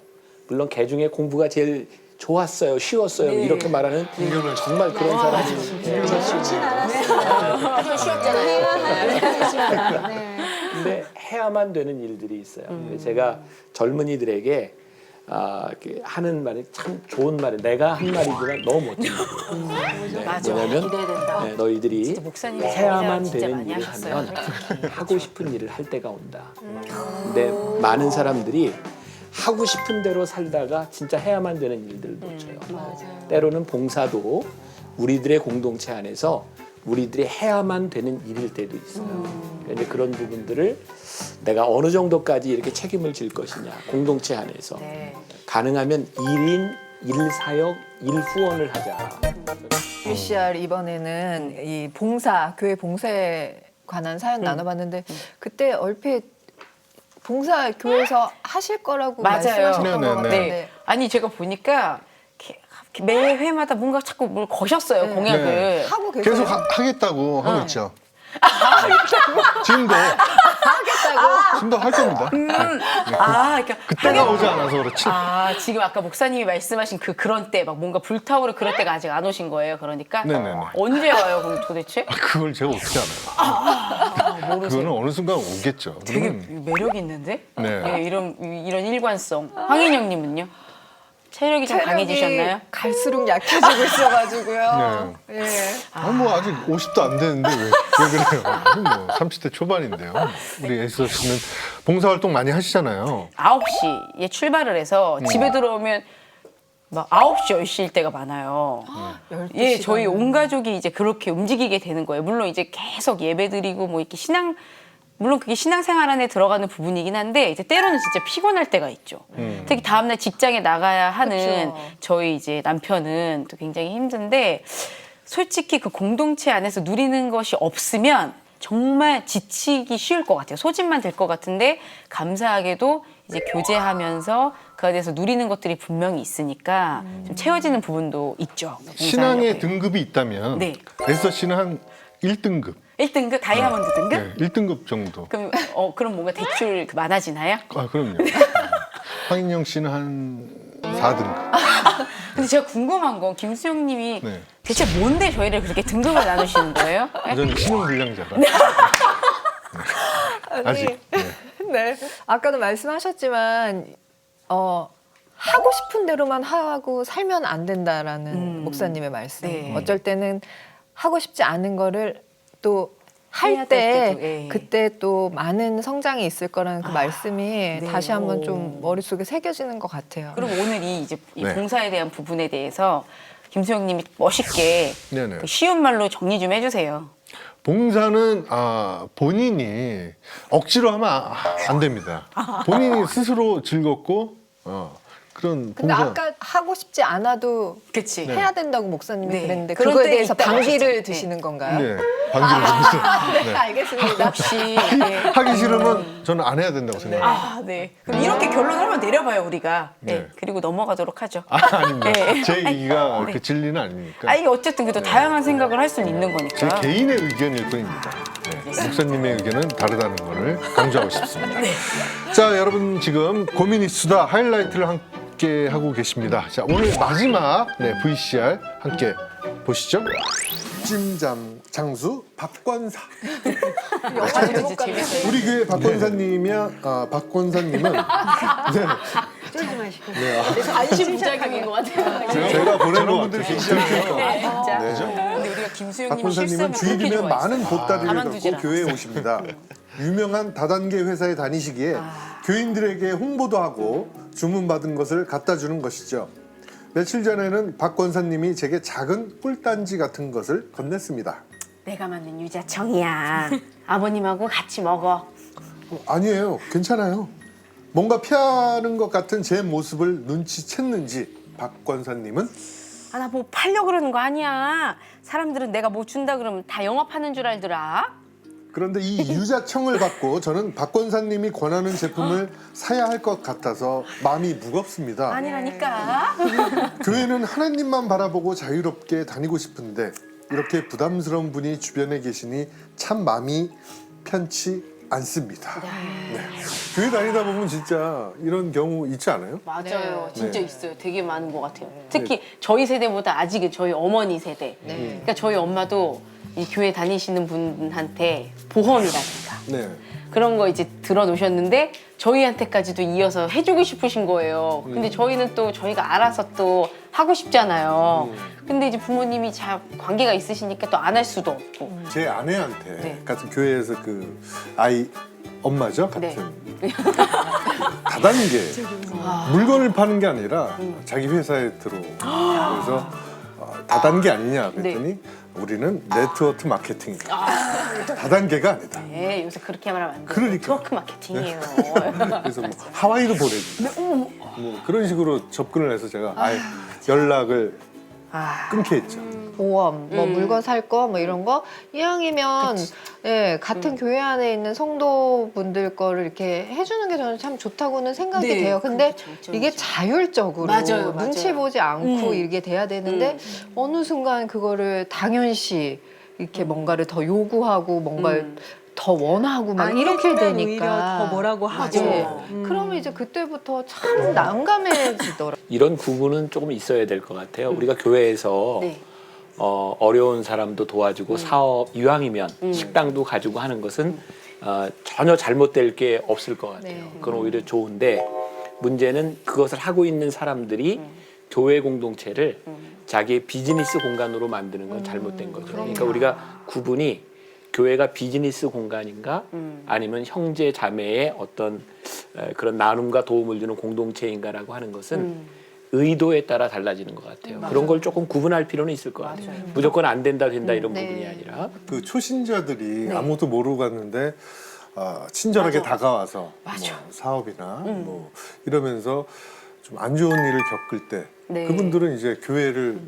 물론 개 중에 공부가 제일 좋았어요, 쉬웠어요 네. 이렇게 말하는 정말 그런 사람이 쉽진 않았어요. 쉬웠잖아요. 네. 근데 해야만 되는 일들이 있어요. 제가 젊은이들에게 이렇게 하는 말이 참 좋은 말이 내가 한 말이지만 너무 멋진 말이에요. 네, 맞아. 뭐냐면 기대된다. 너희들이 진짜 목사님이 해야만 진짜 되는 많이 일을 하셨어요. 하면 하고 싶은 일을 할 때가 온다. 근데 많은 사람들이 하고 싶은 대로 살다가 진짜 해야만 되는 일들을 놓쳐요. 때로는 봉사도 우리들의 공동체 안에서 우리들이 해야만 되는 일일 때도 있어요. 그런데 그런 부분들을 내가 어느 정도까지 이렇게 책임을 질 것이냐, 공동체 안에서 네. 가능하면 1인 1사역 1후원을 하자. UCR 이번에는 이 봉사, 교회 봉사에 관한 사연 나눠봤는데 그때 얼핏 봉사 교회에서 하실 거라고 맞아요. 말씀하셨던 것 같은데 네. 아니 제가 보니까 매 회마다 뭔가 자꾸 뭘 거셨어요, 공약을. 네. 하고 계세요. 계속 하겠다고 하고 있죠. 지금도 지금도 할 겁니다. 그러니까 그때가 오지 않아서 그렇지. 지금 아까 목사님이 말씀하신 그런 때 막 뭔가 불타오르 그럴 때가 아직 안 오신 거예요. 그러니까 네네네. 언제 와요, 그럼 도대체? 그걸 제가 어떻게 알아요? 그거는 어느 순간 오겠죠. 되게 그러면 매력 있는데? 네. 예, 이런 일관성. 황인영님은요? 체력이 좀 강해지셨나요? 갈수록 약해지고 있어가지고요. 네. 예. 뭐 아직 50도 안 되는데 왜 그래요? 뭐 30대 초반인데요. 우리 에이스 씨는 봉사활동 많이 하시잖아요. 9시에 출발을 해서 집에 들어오면 막 9시, 10시일 때가 많아요. 12시간. 예, 저희 온 가족이 이제 그렇게 움직이게 되는 거예요. 물론 이제 계속 예배드리고 뭐 이렇게 물론 그게 신앙생활 안에 들어가는 부분이긴 한데 이제 때로는 진짜 피곤할 때가 있죠. 특히 다음날 직장에 나가야 하는 그쵸. 저희 이제 남편은 또 굉장히 힘든데 솔직히 그 공동체 안에서 누리는 것이 없으면 정말 지치기 쉬울 것 같아요. 소진만 될 것 같은데 감사하게도 이제 교제하면서 그 안에서 누리는 것들이 분명히 있으니까 좀 채워지는 부분도 있죠. 신앙의 등급이 있다면 네. 에이스 씨는 한 1등급. 1등급 다이아몬드 등급? 네, 1등급 정도. 그럼 뭔가 대출 많아지나요? 그럼요. 황인영 씨는 한 4등급. 근데 제가 궁금한 건 김수영님이 네. 대체 뭔데 저희를 그렇게 등급을 나누시는 거예요? 저는 신용불량자라. 아직. 네. 네. 아까도 말씀하셨지만 하고 싶은 대로만 하고 살면 안 된다라는 목사님의 말씀. 네. 어쩔 때는 하고 싶지 않은 거를 또 해야 할 될 때 때도, 예. 그때 또 많은 성장이 있을 거라는 그 말씀이 네. 다시 한번 좀 머릿속에 새겨지는 것 같아요. 그럼 오늘 이 네. 봉사에 대한 부분에 대해서 김수영님이 멋있게 네네. 그 쉬운 말로 정리 좀 해주세요. 봉사는 본인이 억지로 하면 안 됩니다. 본인이 스스로 즐겁고 그런 근데 봉사. 아까 하고 싶지 않아도 그치? 해야 된다고 목사님이 네. 그랬는데 그런 그거에 때 대해서 있다고 반기를 하셨죠. 드시는 건가요? 네, 반기를 네, 알겠습니다. 혹시 하기 싫으면 저는 안 해야 된다고 생각해요. 네. 그럼 이렇게 결론을 한번 내려봐요 우리가. 네. 네. 그리고 넘어가도록 하죠. 아닙니다. 네. 제 얘기가 그 진리는 아니니까. 이게 어쨌든 그래도 다양한 생각을 할 수는 있는 거니까. 제 개인의 의견일 뿐입니다. 네, 목사님의 의견은 다르다는 것을 강조하고 싶습니다. 자, 여러분 지금 고민이 수다 하이라이트를 함께 하고 계십니다. 자, 오늘 마지막 VCR 함께 보시죠. 찜장 장수 박권사. 진짜 재밌어요. 우리 교회 박권사님이야. 박권사님은 쫄지 마시고. 관심 부작용인 것 같아요. 제가 보낸 거 분들 같아요. 진짜. 네. 근데 우리가 김수영님 박권사님은 실수하면 그렇게 주일이면 좋아했어요. 많은 보따리를 가만두질 갖고 교회에 오십니다. 유명한 다단계 회사에 다니시기에 교인들에게 홍보도 하고 주문받은 것을 갖다 주는 것이죠. 며칠 전에는 박 권사님이 제게 작은 꿀단지 같은 것을 건넸습니다. 내가 만든 유자청이야. 아버님하고 같이 먹어. 아니에요. 괜찮아요. 뭔가 피하는 것 같은 제 모습을 눈치챘는지 박 권사님은 아, 나 뭐 팔려 그러는 거 아니야. 사람들은 내가 뭐 준다 그러면 다 영업하는 줄 알더라. 그런데 이 유자청을 받고 저는 박 권사님이 권하는 제품을 사야 할 것 같아서 마음이 무겁습니다. 아니라니까. 교회는 하나님만 바라보고 자유롭게 다니고 싶은데 이렇게 부담스러운 분이 주변에 계시니 참 마음이 편치 않습니다. 네. 교회 다니다 보면 진짜 이런 경우 있지 않아요? 맞아요. 진짜 네. 있어요. 되게 많은 것 같아요. 특히 저희 세대보다 아직은 저희 어머니 세대. 그러니까 저희 엄마도 이 교회 다니시는 분한테 보험이라든가 네. 그런 거 이제 들어놓으셨는데 저희한테까지도 이어서 해주고 싶으신 거예요. 근데 저희는 또 저희가 알아서 또 하고 싶잖아요. 근데 이제 부모님이 잘 관계가 있으시니까 또 안 할 수도 없고. 제 아내한테 네. 같은 교회에서 그 아이 엄마죠 같은 네. 다단계 물건을 파는 게 아니라 자기 회사에 그래서 다단계 아니냐 그랬더니 우리는 네트워크 마케팅이다. 다단계가 아니다. 네, 요새 그렇게 말하면 안 돼요. 그러니까. 트워크 마케팅이에요. 그래서 뭐 하와이도 보내주고 뭐 그런 식으로 접근을 해서 제가 아예 연락을 끊게 했죠. 보험, 뭐 물건 살 거, 뭐 이런 거 이왕이면 예, 같은 교회 안에 있는 성도분들 거를 이렇게 해주는 게 저는 참 좋다고는 생각이 네, 돼요. 근데 그게 장점이죠. 이게 자율적으로 맞아요, 눈치 맞아요. 보지 않고 이게 돼야 되는데 어느 순간 그거를 당연시 이렇게 뭔가를 더 요구하고 뭔가를 더 원하고 막 이렇게 아니면 되니까 오히려 더 뭐라고 하고. 맞아요. 그러면 이제 그때부터 참 난감해지더라고요. 이런 구분은 조금 있어야 될 것 같아요. 우리가 교회에서 네. 어려운 사람도 도와주고 사업 이왕이면 식당도 가지고 하는 것은 전혀 잘못될 게 없을 것 같아요. 네. 그건 오히려 좋은데 문제는 그것을 하고 있는 사람들이 교회 공동체를 자기의 비즈니스 공간으로 만드는 건 잘못된 거죠. 그러니까 우리가 구분이 교회가 비즈니스 공간인가 아니면 형제 자매의 어떤 그런 나눔과 도움을 주는 공동체인가라고 하는 것은 의도에 따라 달라지는 것 같아요. 그런 걸 조금 구분할 필요는 있을 것 같아요. 무조건 안 된다 된다 이런 네. 부분이 아니라 그 초신자들이 아무도 모르고 갔는데 친절하게 다가와서 뭐 사업이나 뭐 이러면서 좀 안 좋은 일을 겪을 때 네. 그분들은 이제 교회를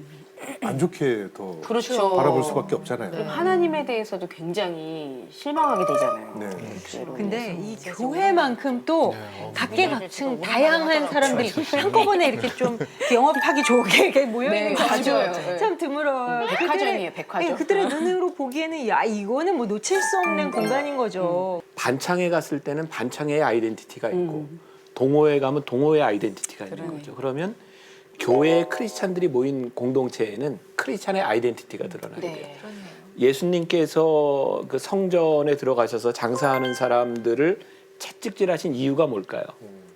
안 좋게 더 그렇죠. 바라볼 수밖에 없잖아요. 그리고 하나님에 대해서도 굉장히 실망하게 되잖아요. 네. 실제로. 근데 이 교회만큼 또 각계각층 다양한 사람들이 한꺼번에 이렇게 좀 영업하기 좋게 이렇게 모여있는 네, 거 아주 맞아요. 네. 참 드물어요. 백화점이에요, 백화점. 그들의 눈으로 보기에는 야 이거는 뭐 놓칠 수 없는 공간인 거죠. 반창에 갔을 때는 반창의 아이덴티티가 있고 동호회 가면 동호회 아이덴티티가 있는 거죠. 그러면 교회 크리스찬들이 모인 공동체에는 크리스찬의 아이덴티티가 드러나야 돼요. 네. 예수님께서 그 성전에 들어가셔서 장사하는 사람들을 채찍질하신 이유가 뭘까요?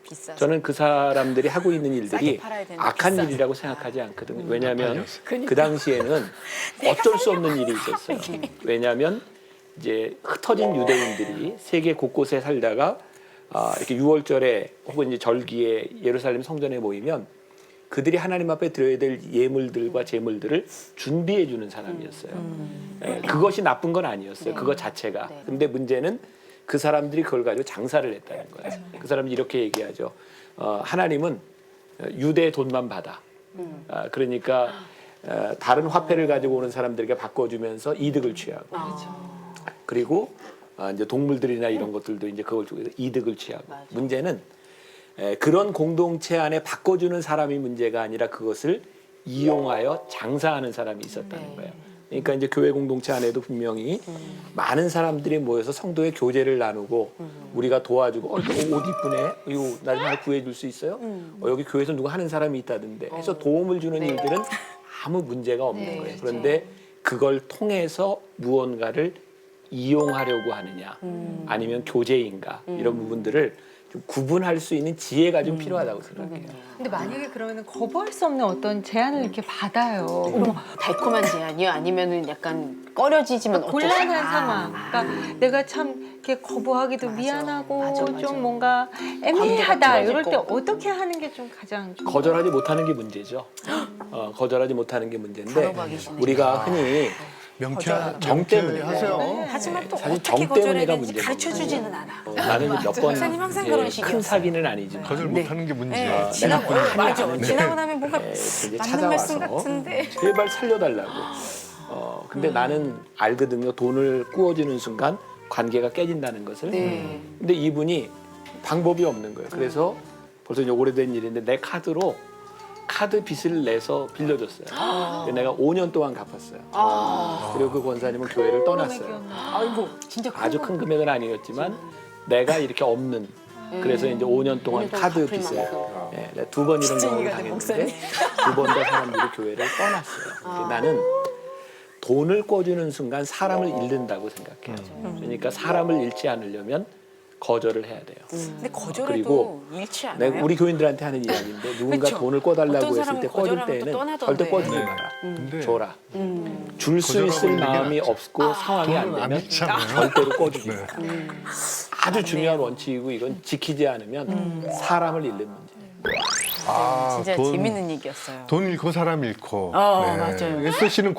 비싸서. 저는 그 사람들이 하고 있는 일들이 싸게 팔아야 되는데 악한 비싸서. 일이라고 생각하지 않거든요. 왜냐하면 그 당시에는 어쩔 수 없는 일이 있었어요. 왜냐하면 이제 흩어진 유대인들이 세계 곳곳에 살다가 이렇게 6월절에 혹은 이제 절기에 예루살렘 성전에 모이면 그들이 하나님 앞에 드려야 될 예물들과 제물들을 준비해 주는 사람이었어요. 예, 그것이 나쁜 건 아니었어요. 그것 자체가. 근데 문제는 그 사람들이 그걸 가지고 장사를 했다는 거예요. 그 사람들이 이렇게 얘기하죠. 하나님은 유대 돈만 받아. 그러니까 다른 화폐를 가지고 오는 사람들에게 바꿔주면서 이득을 취하고. 그리고 이제 동물들이나 이런 것들도 이제 그걸 주고 이득을 취하고. 문제는 그런 공동체 안에 바꿔주는 사람이 문제가 아니라 그것을 이용하여 장사하는 사람이 있었다는 거예요. 그러니까 이제 교회 공동체 안에도 분명히 많은 사람들이 모여서 성도의 교제를 나누고 우리가 도와주고 이거 옷 이쁘네, 이거 나 좀 하나 구해줄 수 있어요? 여기 교회에서 누가 하는 사람이 있다던데 해서 도움을 주는 일들은 아무 문제가 없는 거예요. 그런데 그걸 통해서 무언가를 이용하려고 하느냐 아니면 교제인가 이런 부분들을 좀 구분할 수 있는 지혜가 좀 필요하다고 생각해요. 근데 만약에 그러면 거부할 수 없는 어떤 제안을 이렇게 받아요. 그럼 달콤한 제안이요? 아니면은 약간 꺼려지지만 어쩔 수 곤란한 상황. 그러니까 내가 참 이렇게 거부하기도 미안하고 맞아. 좀 뭔가 애매하다 관계가 이럴 때 틀어질 것 어떻게 하는 게 좀 가장 좀 거절하지 못하는 게 문제죠. 거절하지 못하는 게 문제인데 바로 박이시네. 우리가 흔히 정 때문에 하세요. 하지만 또 사실 어떻게 정 때문에가 거절해야 되는지 문제거든요. 가르쳐주지는 않아. 나는 몇 번 목사님 항상 그런 식이었어요. 큰 사기는 아니지만 거절 못하는 게 문제야. 네, 지나고 맞아. 네. 지나고 나면 뭔가 이제 맞는 말씀 찾아와서 같은데. 제발 살려달라고. 근데 나는 알거든요. 돈을 꾸어주는 순간 관계가 깨진다는 것을. 네. 근데 이분이 방법이 없는 거예요. 그래서 벌써 이제 오래된 일인데 내 카드로 카드 빚을 내서 빌려줬어요. 내가 5년 동안 갚았어요. 그리고 그 권사님은 교회를 떠났어요. 아이고 진짜 아주 큰 금액은 아니었지만 내가 이렇게 없는 그래서 이제 5년 동안 카드 빚을 두 번 이런 경험을 당했는데 두 번 더 사람들이 교회를 떠났어요. 나는 돈을 꿔주는 순간 사람을 잃는다고 생각해요. 그러니까 사람을 잃지 않으려면 거절을 해야 돼요. 근데 거절해도 그리고 잃지 않아요? 내가 우리 교인들한테 하는 이야기인데 누군가 그쵸. 돈을 꿔달라고 어떤 했을 사람은 때 꿔줄 거절하면 또 때는 떠나던데. 절대 꿔주지 네. 마라. 근데 줘라. 줄 수 거절하고 있을 있는 게 마음이 낫죠. 없고 상황이 안 돈을 안 되면 잃잖아요. 절대로 꿔주지 네. 마라. 아주 중요한 원칙이고 이건 지키지 않으면 사람을 잃는 문제. 진짜 재밌는 얘기였어요. 돈 잃고 사람 잃고. 맞아요. 에스더 씨는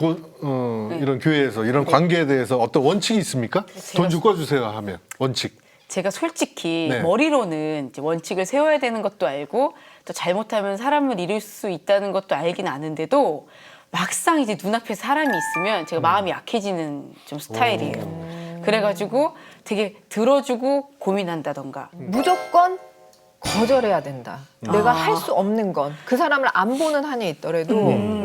이런 교회에서 이런 관계에 대해서 어떤 원칙이 있습니까? 돈 좀 꿔주세요 하면 원칙. 제가 솔직히 네. 머리로는 이제 원칙을 세워야 되는 것도 알고 또 잘못하면 사람을 잃을 수 있다는 것도 알긴 아는데도 막상 이제 눈앞에 사람이 있으면 제가 마음이 약해지는 좀 스타일이에요. 그래가지고 되게 들어주고 고민한다던가 무조건 거절해야 된다. 내가 할 수 없는 건 그 사람을 안 보는 한이 있더라도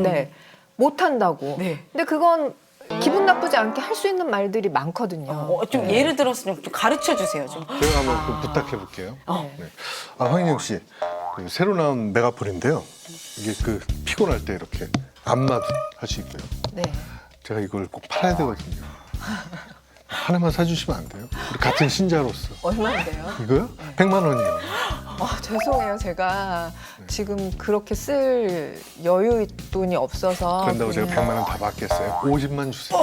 네, 못 한다고. 네. 근데 그건 기분 나쁘지 않게 할 수 있는 말들이 많거든요. 좀 예를 들어서 좀 가르쳐 주세요. 좀. 제가 한번 좀 부탁해 볼게요. 네. 황인영 씨, 그 새로 나온 메가폴인데요. 이게 그 피곤할 때 이렇게 안마도 할 수 있고요. 네. 제가 이걸 꼭 팔아야 되거든요. 하나만 사주시면 안 돼요? 우리 같은 신자로서. 얼마인데요? 이거요? 100만 원이요. 죄송해요. 제가 지금 그렇게 쓸 여유 돈이 없어서. 그런다고 제가 100만 원 다 받겠어요? 50만 주세요.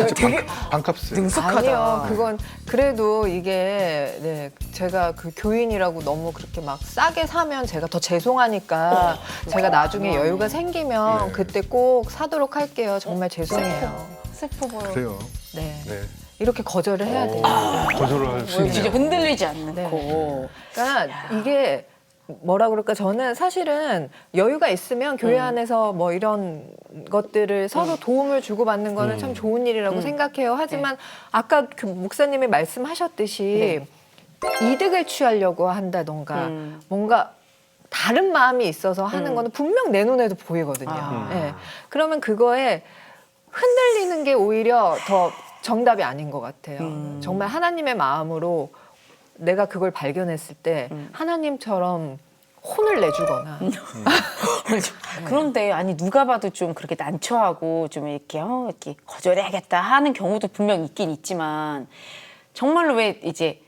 진짜 반값이에요. 능숙하다. 아니요, 그건 그래도 이게 네, 제가 그 교인이라고 너무 그렇게 막 싸게 사면 제가 더 죄송하니까 제가 나중에 여유가 생기면 네. 그때 꼭 사도록 할게요. 정말 죄송해요. 슬퍼 보여. 그래요. 네, 네. 이렇게 거절을 해야 돼요. 거절을 할 수 진짜 있네요. 흔들리지 않고. 그러니까 이게 뭐라 그럴까 저는 사실은 여유가 있으면 교회 안에서 뭐 이런 것들을 서로 도움을 주고받는 거는 참 좋은 일이라고 생각해요. 하지만 아까 그 목사님이 말씀하셨듯이 이득을 취하려고 한다던가 뭔가 다른 마음이 있어서 하는 거는 분명 내 눈에도 보이거든요. 예. 그러면 그거에 흔들리는 게 오히려 더 정답이 아닌 것 같아요. 정말 하나님의 마음으로 내가 그걸 발견했을 때 하나님처럼 혼을 내주거나 그런데 아니 누가 봐도 좀 그렇게 난처하고 좀 이렇게 거절해야겠다 하는 경우도 분명 있긴 있지만 정말로 왜 이제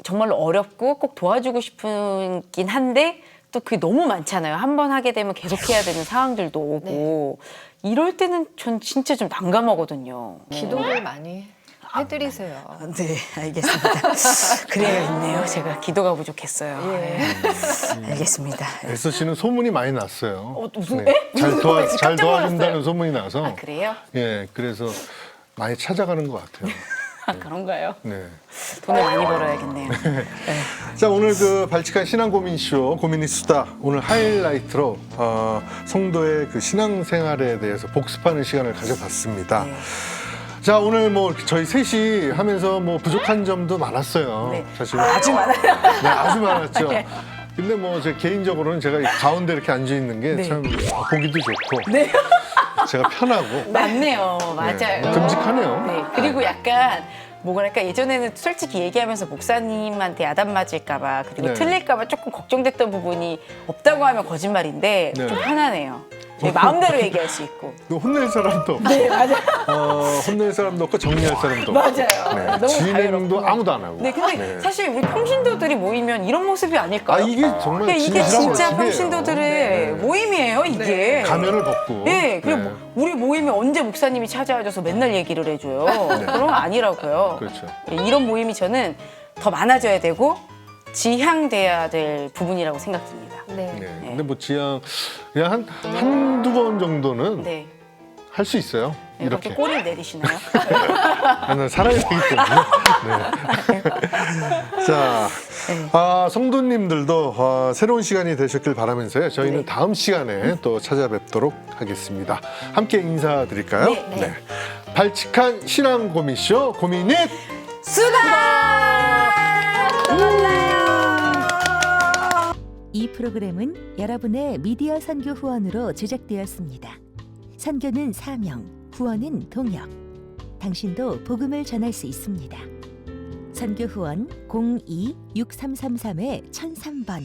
정말로 어렵고 꼭 도와주고 싶긴 한데 또 그게 너무 많잖아요. 한 번 하게 되면 계속 해야 되는 상황들도 오고 이럴 때는 전 진짜 좀 난감하거든요. 기도를 많이 해드리세요. 네, 알겠습니다. 그래야겠네요. 제가 기도가 부족했어요. 네. 알겠습니다. 에스더 씨는 소문이 많이 났어요. 무슨 잘, 무슨 잘 깜짝 도와준다는 놀랐어요. 소문이 나서. 아, 그래요? 예, 그래서 많이 찾아가는 것 같아요. 아, 그런가요? 네. 돈을 많이 벌어야겠네요. 자, 오늘 그 발칙한 신앙 고민쇼 고민이 수다 오늘 하이라이트로 성도의 그 신앙생활에 대해서 복습하는 시간을 가져봤습니다. 네. 자, 오늘 뭐 저희 셋이 하면서 뭐 부족한 점도 많았어요. 네. 사실 아주 많아요. 네, 아주 많았죠. 근데 뭐 제 개인적으로는 제가 이 가운데 이렇게 앉아 있는 게 참 보기도 좋고 네. 제가 편하고 맞네요. 맞아요. 네, 끔찍하네요. 네. 그리고 약간 뭐랄까 예전에는 솔직히 얘기하면서 목사님한테 야단 맞을까봐 그리고 네. 틀릴까봐 조금 걱정됐던 부분이 없다고 하면 거짓말인데 네. 좀 편하네요. 제 마음대로 얘기할 수 있고. 혼낼 사람도 없고 네 맞아요. 혼낼 사람도 없고 정리할 사람도 없고 맞아요. 너무 진행도 자유롭고. 아무도 안 하고 네 근데 네. 사실 우리 평신도들이 모이면 이런 모습이 아닐까요? 이게 정말 이게 진실한 진짜 모습이에요. 평신도들의 네. 모임이에요 이게. 가면을 벗고 네, 그리고 네. 우리 모임에 언제 목사님이 찾아와줘서 맨날 얘기를 해줘요. 그런 거 아니라고요. 그렇죠. 네, 이런 모임이 저는 더 많아져야 되고 지향돼야 될 부분이라고 생각됩니다. 네. 네. 근데 뭐 지향 그냥 한두 번 정도는 네. 할 수 있어요. 네, 이렇게. 그렇게 꼬리를 내리시나요? 나는 살아야 되기 때문에. 네. 자, 성도님들도 새로운 시간이 되셨길 바라면서요. 저희는 다음 시간에 또 찾아뵙도록 하겠습니다. 함께 인사드릴까요? 네. 발칙한 신앙 고민쇼 고민잇 이 프로그램은 여러분의 미디어 선교 후원으로 제작되었습니다. 선교는 사명, 후원은 동역. 당신도 복음을 전할 수 있습니다. 선교 후원 02-6333-1003번